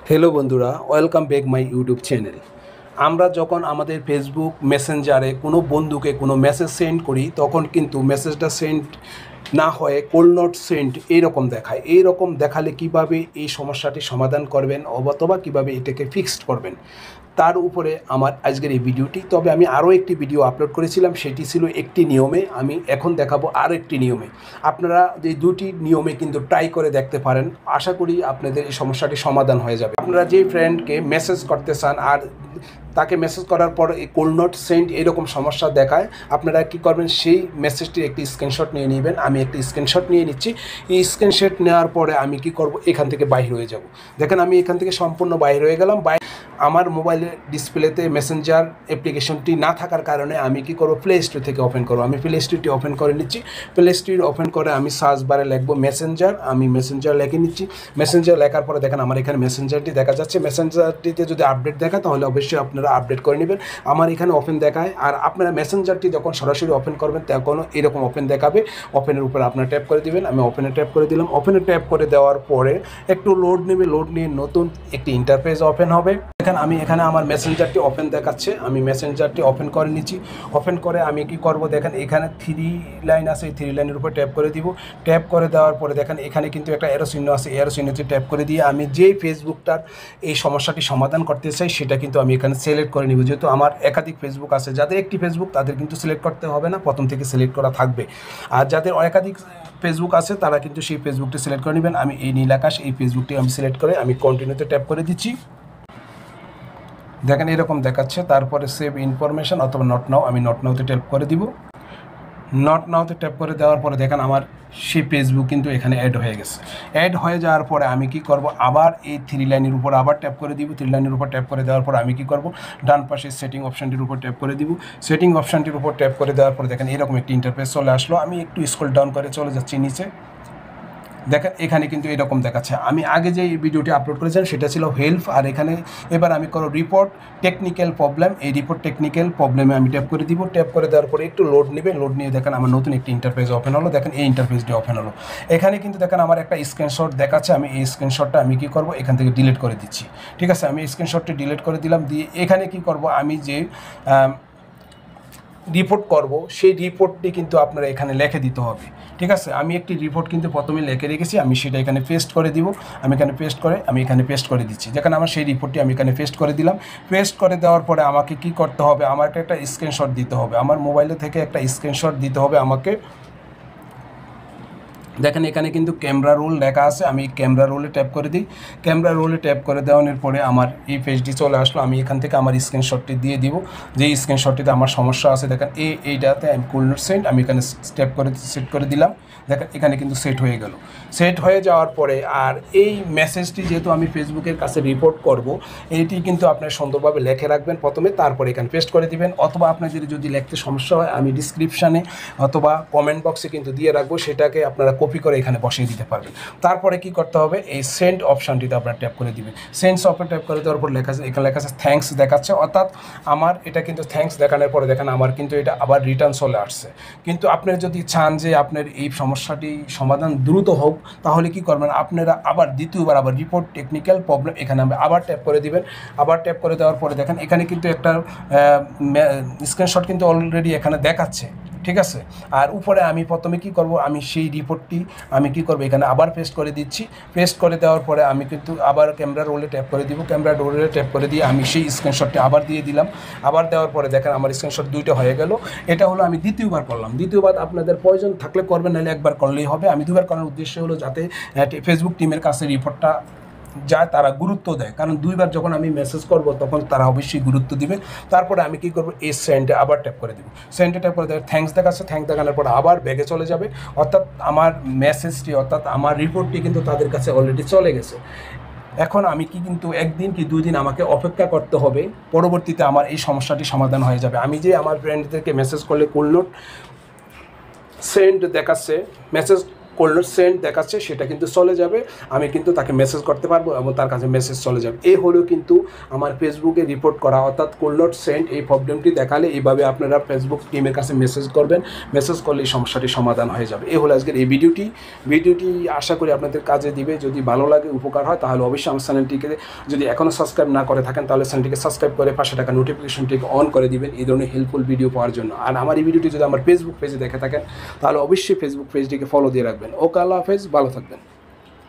Hello বন্ধুরা, welcome back my YouTube channel. আমরা যখন আমাদের ফেসবুক মেসেঞ্জারে কোনো বন্ধুকে কোনো মেসেজ সেন্ড করি, তখন কিন্তু মেসেজটা সেন্ড না হয়ে কোল্ড নট সেন্ড এইরকম দেখায়। এইরকম দেখালে কিভাবে এই সমস্যাটি সমাধান করবেন অথবা কীভাবে এটাকে ফিক্সড করবেন, তার উপরে আমার আজকের এই ভিডিওটি। তবে আমি আরও একটি ভিডিও আপলোড করেছিলাম, সেটি ছিল একটি নিয়মে। আমি এখন দেখাবো আর একটি নিয়মে। আপনারা এই দুটি নিয়মে কিন্তু ট্রাই করে দেখতে পারেন। আশা করি আপনাদের এই সমস্যাটি সমাধান হয়ে যাবে। আপনারা যে ফ্রেন্ডকে মেসেজ করতে চান আর তাকে মেসেজ করার পর এই কোল্ড নট সেন্ড এরকম সমস্যা দেখায়, আপনারা কী করবেন, সেই মেসেজটির একটি স্ক্রিনশট নিয়ে নেবেন। আমি একটি স্ক্রিনশট নিয়ে নিচ্ছি। এই স্ক্রিনশট নেওয়ার পরে আমি কি করব, এখান থেকে বাইরে হয়ে যাব। দেখেন আমি এখান থেকে সম্পূর্ণ বাইরে হয়ে গেলাম। আমার মোবাইলের ডিসপ্লেতে মেসেঞ্জার অ্যাপ্লিকেশনটি না থাকার কারণে আমি কি করব, প্লে স্টোর থেকে ওপেন করব। আমি প্লে স্টোরটি ওপেন করে নিচ্ছি। প্লে স্টোর ওপেন করে আমি সার্চ বারে লিখব মেসেঞ্জার। আমি মেসেঞ্জার লিখে নিচ্ছি। মেসেঞ্জার লেখার পরে দেখেন আমার এখানে মেসেঞ্জারটি দেখা যাচ্ছে। মেসেঞ্জারটিতে যদি আপডেট দেখায় তাহলে অবশ্যই আপনারা আপডেট করে নেবেন। আমার এখানে ওপেন দেখায়। আর আপনারা মেসেঞ্জারটি যখন সরাসরি ওপেন করবেন তখন এরকম ওপেন দেখাবে। ওপেনের উপরে আপনারা ট্যাপ করে দিবেন। আমি ওপেনে ট্যাপ করে দিলাম। ওপেনে ট্যাপ করে দেওয়ার পরে একটু লোড নেবে। লোড নিয়ে নতুন একটি ইন্টারফেস ওপেন হবে। দেখেন আমি এখানে আমার মেসেঞ্জারটি ওপেন দেখাচ্ছে। আমি মেসেঞ্জারটি ওপেন করে নিচ্ছি। ওপেন করে আমি কি করব, দেখেন এখানে 3 লাইন আছে। এই 3 লাইনের উপর ট্যাপ করে দিব। ট্যাপ করে দেওয়ার পরে দেখেন এখানে কিন্তু একটা এরো চিহ্ন আছে। এরো চিহ্নটি ট্যাপ করে দিয়ে আমি যেই ফেসবুকটার এই সমস্যাটি সমাধান করতে চাই সেটা কিন্তু আমি এখানে সিলেক্ট করে নিব। যেহেতু আমার একাধিক ফেসবুক আছে, যাদের একটি ফেসবুক তাদের কিন্তু সিলেক্ট করতে হবে না, প্রথম থেকে সিলেক্ট করা থাকবে। আর যাদের একাধিক ফেসবুক আছে তারা কিন্তু সেই ফেসবুকটি সিলেক্ট করে নেবেন। আমি এই নীল আকাশ এই ফেসবুকটি আমি সিলেক্ট করে আমি কন্টিনিউতে ট্যাপ করে দিচ্ছি। দেখেন এরকম দেখাচ্ছে। তারপরে সেভ ইনফরমেশন অথবা নট নাও, আমি নট নাওতে ট্যাপ করে দিব। নট নাওতে ট্যাপ করে দেওয়ার পরে দেখেন আমার সেই ফেসবুক কিন্তু এখানে অ্যাড হয়ে গেছে। অ্যাড হয়ে যাওয়ার পরে আমি কি করব, আবার এই 3 লাইনের উপর আবার ট্যাপ করে দিব। 3 লাইনের উপর ট্যাপ করে দেওয়ার পর আমি কি করব, ডান পাশে সেটিং অপশানটির উপর ট্যাপ করে দিব। সেটিং অপশানটির উপর ট্যাপ করে দেওয়ার পরে দেখেন এরকম একটি ইন্টারফেস চলে আসলো। আমি একটু স্ক্রল ডাউন করে চলে যাচ্ছি নিচে। দেখেন এখানে কিন্তু এরকম দেখাচ্ছে। আমি আগে যে ভিডিওটি আপলোড করেছিলাম সেটা ছিল হেল্প। আর এখানে এবার আমি করব রিপোর্ট টেকনিক্যাল প্রবলেম। এই রিপোর্ট টেকনিক্যাল প্রবলেমে আমি ট্যাপ করে দিব। ট্যাপ করে দেওয়ার পরে একটু লোড নেবে। লোড নিয়ে দেখেন আমার নতুন একটি ইন্টারফেস ওপেন হলো। দেখেন এই ইন্টারফেসটি ওপেন হলো। এখানে কিন্তু দেখেন আমার একটা স্ক্রিনশট দেখাচ্ছে। আমি এই স্ক্রিনশটটা আমি কি করব, এখান থেকে ডিলিট করে দিচ্ছি। ঠিক আছে, আমি স্ক্রিনশটটি ডিলিট করে দিলাম। দিয়ে এখানে কি করব, আমি যে রিপোর্ট করব সেই রিপোর্টটি কিন্তু আপনারা এখানে লিখে দিতে হবে। ঠিক আছে, আমি একটি রিপোর্ট কিন্তু প্রথমে লিখে রেখেছি। আমি সেটা এখানে পেস্ট করে দিব। আমি এখানে পেস্ট করে দিচ্ছি। যেখানে আমার সেই রিপোর্টটি আমি এখানে পেস্ট করে দিলাম। পেস্ট করে দেওয়ার পরে আমাকে কি করতে হবে, আমাকে একটা স্ক্রিনশট দিতে হবে। আমার মোবাইলে থেকে একটা স্ক্রিনশট দিতে হবে আমাকে। দেখেন এখানে কিন্তু ক্যামেরা রোল লেখা আছে। আমি ক্যামেরা রোলে ট্যাপ করে দিই। ক্যামেরা রোলে ট্যাপ করে দেওয়ানোর পরে আমার এই পেজটি চলে আসলো। আমি এখান থেকে আমার স্ক্রিনশটটি দিয়ে দিব। যে স্ক্রিনশটটিতে আমার সমস্যা আছে দেখেন এইটাতে আমি কোল্ড নট সেন্ড, আমি এখানে স্টেপ করে সেট করে দিলাম। দেখেন এখানে কিন্তু সেট হয়ে গেল। সেট হয়ে যাওয়ার পরে আর এই মেসেজটি যেহেতু আমি ফেসবুকের কাছে রিপোর্ট করব, এইটি কিন্তু আপনার সুন্দরভাবে লিখে রাখবেন প্রথমে, তারপরে এখানে পেস্ট করে দিবেন। অথবা আপনাদের যদি লিখতে সমস্যা হয় আমি ডিসক্রিপশানে অথবা কমেন্ট বক্সে কিন্তু দিয়ে রাখবো, সেটাকে আপনারা কপি করে এখানে বসিয়ে দিতে পারবেন। তারপরে কি করতে হবে, এই সেন্ড অপশানটিতে আপনারা ট্যাপ করে দিবেন। সেন্ড অপশন ট্যাপ করে দেওয়ার পর এখানে লেখা আছে থ্যাঙ্কস দেখাচ্ছে। অর্থাৎ আমার এটা কিন্তু থ্যাঙ্কস দেখানোর পরে দেখেন আমার কিন্তু এটা আবার রিটার্ন চলে আসছে। কিন্তু আপনারা যদি চান যে আপনার এই সমস্যাটি সমাধান দ্রুত হোক, তাহলে কি করবেন, আপনারা আবার দ্বিতীয়বার আবার রিপোর্ট টেকনিক্যাল প্রবলেম এখানে আবার ট্যাপ করে দিবেন। আবার ট্যাপ করে দেওয়ার পরে দেখেন এখানে কিন্তু একটা স্ক্রিনশট কিন্তু অলরেডি এখানে দেখাচ্ছে। ঠিক আছে, আর উপরে আমি প্রথমে কি করব, আমি সেই রিপোর্টটি আমি কি করব এখানে আবার পেস্ট করে দিচ্ছি। পেস্ট করে দেওয়ার পরে আমি কিন্তু আবার ক্যামেরা রোলে ট্যাপ করে দিব। ক্যামেরা রোলে ট্যাপ করে দিয়ে আমি সেই স্ক্রিনশটটি আবার দিয়ে দিলাম। আবার দেওয়ার পরে দেখেন আমার স্ক্রিনশট 2টা হয়ে গেল। এটা হলো আমি দ্বিতীয়বার করলাম। দ্বিতীয়বার আপনাদের প্রয়োজন থাকলে করবেন, নাহলে একবার করলেই হবে। আমি 2বার করার উদ্দেশ্য হলো যাতে ফেসবুক টিমের কাছে রিপোর্টটা যায়, তারা গুরুত্ব দেয়। কারণ 2বার যখন আমি মেসেজ করব তখন তারা অবশ্যই গুরুত্ব দিবে। তারপরে আমি কি করব, এই সেন্ডে আবার ট্যাপ করে দেবো। সেন্ডে ট্যাপ করে দেবে, থ্যাঙ্কস দেখাচ্ছে। থ্যাঙ্কস দেখানোর পর আবার ব্যাগে চলে যাবে। অর্থাৎ আমার মেসেজটি অর্থাৎ আমার রিপোর্টটি কিন্তু তাদের কাছে অলরেডি চলে গেছে। এখন আমি কি কিন্তু 1 দিন কি 2 দিন আমাকে অপেক্ষা করতে হবে, পরবর্তীতে আমার এই সমস্যাটি সমাধান হয়ে যাবে। আমি যে আমার ফ্রেন্ডদেরকে মেসেজ করলে কোল্ড নট সেন্ড দেখাচ্ছে, মেসেজ কোল্ড সেন্ড দেখাচ্ছে সেটা কিন্তু চলে যাবে, আমি কিন্তু তাকে মেসেজ করতে পারবো এবং তার কাছে মেসেজ চলে যাবে। এই হলো কিন্তু আমার ফেসবুকে রিপোর্ট করা, অর্থাৎ কোল্ড সেন্ড এই প্রবলেমটি দেখালে এইভাবে আপনারা ফেসবুক টিমের কাছে মেসেজ করবেন, মেসেজ করলে এই সমস্যাটি সমাধান হয়ে যাবে। এই হলো আজকের এই ভিডিওটি আশা করি আপনাদের কাজে দিবে। যদি ভালো লাগে, উপকার হয়, তাহলে অবশ্যই আমার চ্যানেলটিকে যদি এখনও সাবস্ক্রাইব না করে থাকেন তাহলে চ্যানেলটিকে সাবস্ক্রাইব করে পাশে থাকা নোটিফিকেশনটিকে অন করে দিবেন এই ধরনের হেল্পফুল ভিডিও পাওয়ার জন্য। আর আমার এই ভিডিওটি যদি আমার ফেসবুক পেজে দেখে থাকেন তাহলে অবশ্যই ফেসবুক পেজটিকে ফলো দিয়ে রাখবেন। ওকে, আল্লাহ হাফেজ, ভালো থাকবেন।